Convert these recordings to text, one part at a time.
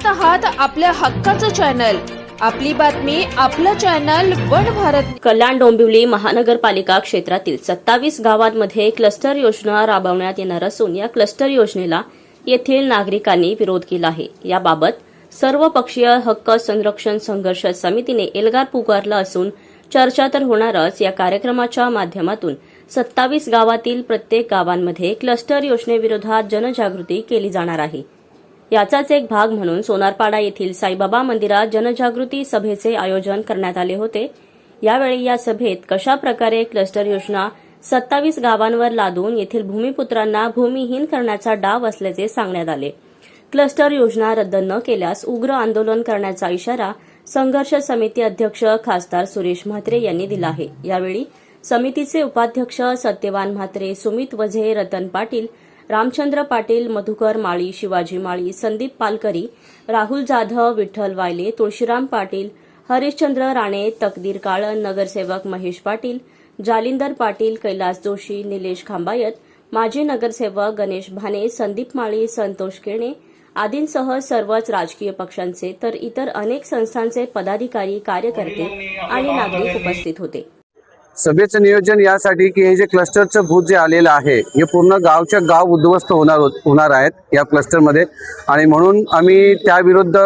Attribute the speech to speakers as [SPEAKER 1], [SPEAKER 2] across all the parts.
[SPEAKER 1] आहात आपल्या हक्काचं चॅनल, आपली बातमी आपलं चॅनल वन भारत।
[SPEAKER 2] कल्याण डोंबिवली महानगरपालिका क्षेत्रातील 27 गावांमध्ये क्लस्टर योजना राबवण्यात येणार असून या क्लस्टर योजनेला येथील नागरिकांनी विरोध केला आहे। याबाबत सर्वपक्षीय हक्क संरक्षण संघर्ष समितीने एल्गार पुकारला असून चर्चा तर होणारच। या कार्यक्रमाच्या माध्यमातून 27 गावातील प्रत्येक गावांमध्ये क्लस्टर योजनेविरोधात जनजागृती केली जाणार आहे। याचाच एक भाग म्हणून सोनारपाडा येथील साईबाबा मंदिरात जनजागृती सभेचे आयोजन करण्यात आले होते। यावेळी या सभेत कशा प्रकारे क्लस्टर योजना 27 गावांवर लादून येथील भूमिपुत्रांना भूमिहीन करण्याचा डाव असल्याचे सांगण्यात आले। क्लस्टर योजना रद्द न केल्यास उग्र आंदोलन करण्याचा इशारा संघर्ष समिती अध्यक्ष खासदार सुरेश म्हात्रे यांनी दिला आहे। यावेळी समितीचे उपाध्यक्ष सत्यवान म्हात्रे, सुमित वझे, रतन पाटील, रामचंद्र पाटील, मधुकर माळी, शिवाजी माळी, संदीप पालकरी, राहुल जाधव, विठ्ठल वायले, तुळशीराम पाटील, हरिश्चंद्र राणे, तकदीर काळन, नगरसेवक महेश पाटील, जालिंदर पाटील, कैलास जोशी, निलेश खांबायत, माजी नगरसेवक गणेश भाने, संदीप माळी, संतोष केणे आदींसह सर्वच राजकीय पक्षांचे तर इतर अनेक संस्थांचे पदाधिकारी, कार्यकर्ते आणि नागरिक उपस्थित होते।
[SPEAKER 3] सभेचं नियोजन यासाठी की हे जे क्लस्टरचं भूत जे आलेलं आहे हे पूर्ण गावच्या गाव उद्ध्वस्त होणार आहेत या क्लस्टरमध्ये, आणि म्हणून आम्ही त्याविरुद्ध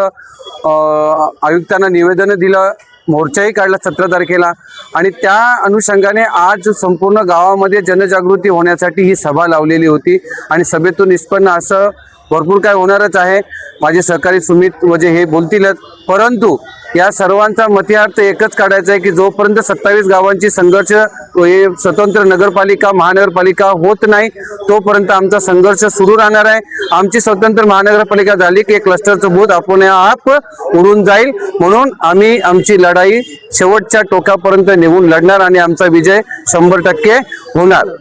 [SPEAKER 3] आयुक्तांना निवेदन दिलं, मोर्चाही काढला 17 तारखेला, आणि त्या अनुषंगाने आज संपूर्ण गावामध्ये जनजागृती होण्यासाठी ही सभा लावलेली होती। आणि सभेतून निष्पन्न असं भरपूर काय होणारच आहे। माझे सहकारी सुमित वजे हे बोलतीलच, परंतु या सर्वांचा मतियार्थ एकच काढायचा आहे की जोपर्यंत 27 गावांची संघर्ष हे स्वतंत्र नगरपालिका महानगरपालिका होत नाही तोपर्यंत आमचा संघर्ष सुरू राहणार आहे। आमची स्वतंत्र महानगरपालिका झाली की क्लस्टरचं भूत आपोआप उडून जाईल, म्हणून आम्ही आमची लढाई शेवटच्या टोकापर्यंत नेऊन लढणार आणि आमचा विजय 100% होणार।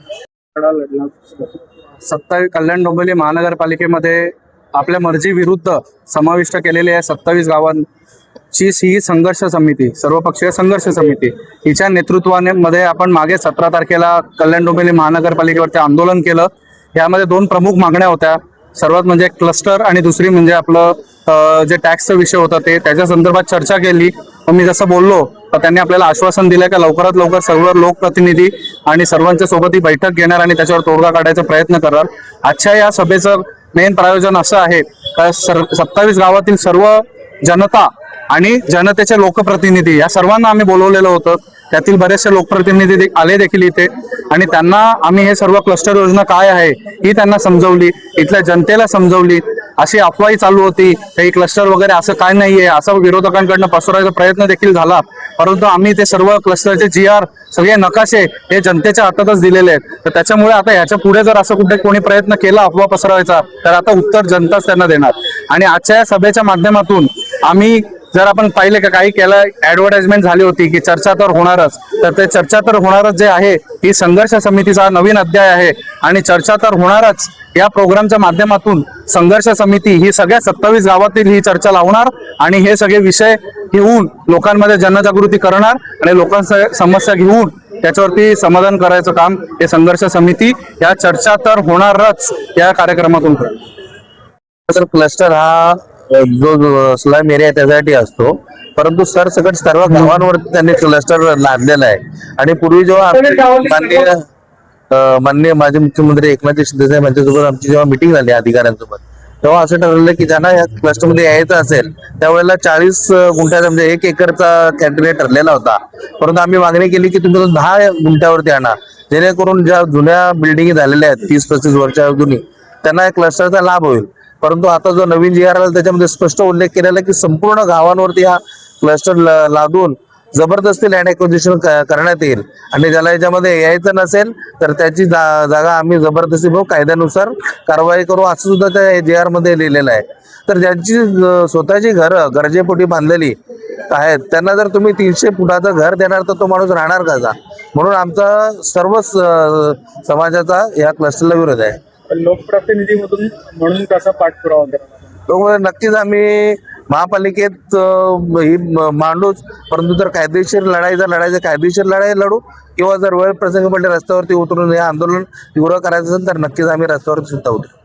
[SPEAKER 3] 27 कल्याण डोंबिवली महानगरपालिकेमध्ये आपल्या मर्जी विरुद्ध समाविष्ट केलेले 27 गावांची ही संघर्ष समिती, सर्वपक्षीय संघर्ष समिती हिच्या नेतृत्वाने मध्ये आपण मागे 17 तारखेला कल्याण डोंबिवली महानगरपालिकेवरती आंदोलन केलं। यामध्ये 2 प्रमुख मागण्या होत्या। सर्वात म्हणजे क्लस्टर आणि दुसरी म्हणजे आपलं जे टॅक्सचा विषय होता त्याच्या संदर्भात चर्चा केली। मी जसं बोललो तर त्यांनी आपल्याला आश्वासन दिलं की लवकरात लवकर सर्व लोकप्रतिनिधी आणि सर्वांच्या सोबत ही बैठक घेणार आणि त्याच्यावर तोडगा काढायचा प्रयत्न करणार। आजच्या या सभेचं मेन प्रायोजन असं आहे की 27 गावातील सर्व जनता आणि जनतेचे लोकप्रतिनिधी या सर्वांना आम्ही बोलवलेलं होतं। त्यातील बरेचसे लोकप्रतिनिधी आले देखील इथे, आणि त्यांना आम्ही हे सर्व क्लस्टर योजना काय आहे ही त्यांना समजवली, इथल्या जनतेला समजवली। अशी अफवाही चालू होती काही क्लस्टर वगैरे असं काय नाहीये असं विरोधकांकडनं पसरवायचा प्रयत्न देखील झाला, परंतु आम्ही ते सर्व क्लस्टरचे GR सगळे नकाशे हे जनतेच्या हातातच दिलेले आहेत। तर त्याच्यामुळे आता याच्या पुढे जर असं कुठे कोणी प्रयत्न केला अफवा पसरवायचा तर आता उत्तर जनताच त्यांना देणार। आणि आजच्या या सभेच्या माध्यमातून आम्ही जर आपण पाहिले का काही केलं, ऍडव्हर्टाइजमेंट झाली होती की चर्चा तर होणारच, तर ते चर्चा तर होणारच जे आहे ही संघर्ष समितीचा नवीन अध्याय आहे। आणि चर्चा तर होणारच या प्रोग्रामच्या माध्यमातून संघर्ष समिती ही सगळ्या 27 गावातील ही चर्चा लावणार आणि हे सगळे विषय घेऊन लोकांमध्ये जनजागृती करणार आणि लोकांच्या समस्या घेऊन त्याच्यावरती समाधान करायचं काम हे संघर्ष समिती या चर्चा तर होणारच या कार्यक्रमातून
[SPEAKER 4] करते। क्लस्टर हा जो स्लम एरिया त्यासाठी असतो, परंतु सरसकट सर्व गावांवरती त्यांनी क्लस्टर लादलेला आहे। आणि पूर्वी जेव्हा माननीय माजी मुख्यमंत्री एकनाथ शिंदे साहेब यांच्यासोबत आमची जेव्हा मिटिंग झाली अधिकाऱ्यांसोबत, तेव्हा असं ठरवलं की ज्यांना या क्लस्टरमध्ये यायचं असेल त्यावेळेला 40 गुंठ्याचा म्हणजे 1 एकरचा कॅटेगरी ठरलेला होता, परंतु आम्ही मागणी केली की तुम्ही 10 गुंठ्यावरती आणा, जेणेकरून ज्या जुन्या बिल्डिंगी झालेल्या आहेत 30-35 वर्षा जुनी त्यांना या क्लस्टरचा लाभ होईल। परंतु आता जो नवीन GR आला त्याच्यामध्ये स्पष्ट उल्लेख केलेला की संपूर्ण गावांवरती हा क्लस्टर लादून जबरदस्ती लँड ॲक्विजिशन करण्यात येईल, आणि ज्याला याच्यामध्ये यायचं नसेल तर त्याची जागा आम्ही जबरदस्ती कायद्यानुसार कारवाई करू असं सुद्धा त्या GR मध्ये लिहिलेलं आहे। तर ज्यांची स्वतःची घरं गरजेपोटी बांधलेली आहेत त्यांना जर तुम्ही 300 फुटाचं घर देणार तर तो माणूस राहणार कसा? म्हणून आमचा सर्व समाजाचा या क्लस्टरला विरोध आहे।
[SPEAKER 5] लोकप्रतिनिधी म्हणून कसा पाठपुरावा करणार?
[SPEAKER 4] नक्कीच आम्ही महापालिकेत ही मांडूच, परंतु जर कायदेशीर लढाई जर लढायचं कायदेशीर लढाई लढू, किंवा जर वेळ प्रसंगी पडले रस्त्यावरती उतरून हे आंदोलन तीव्र करायचं असेल तर नक्कीच आम्ही रस्त्यावरती सुद्धा उतरू।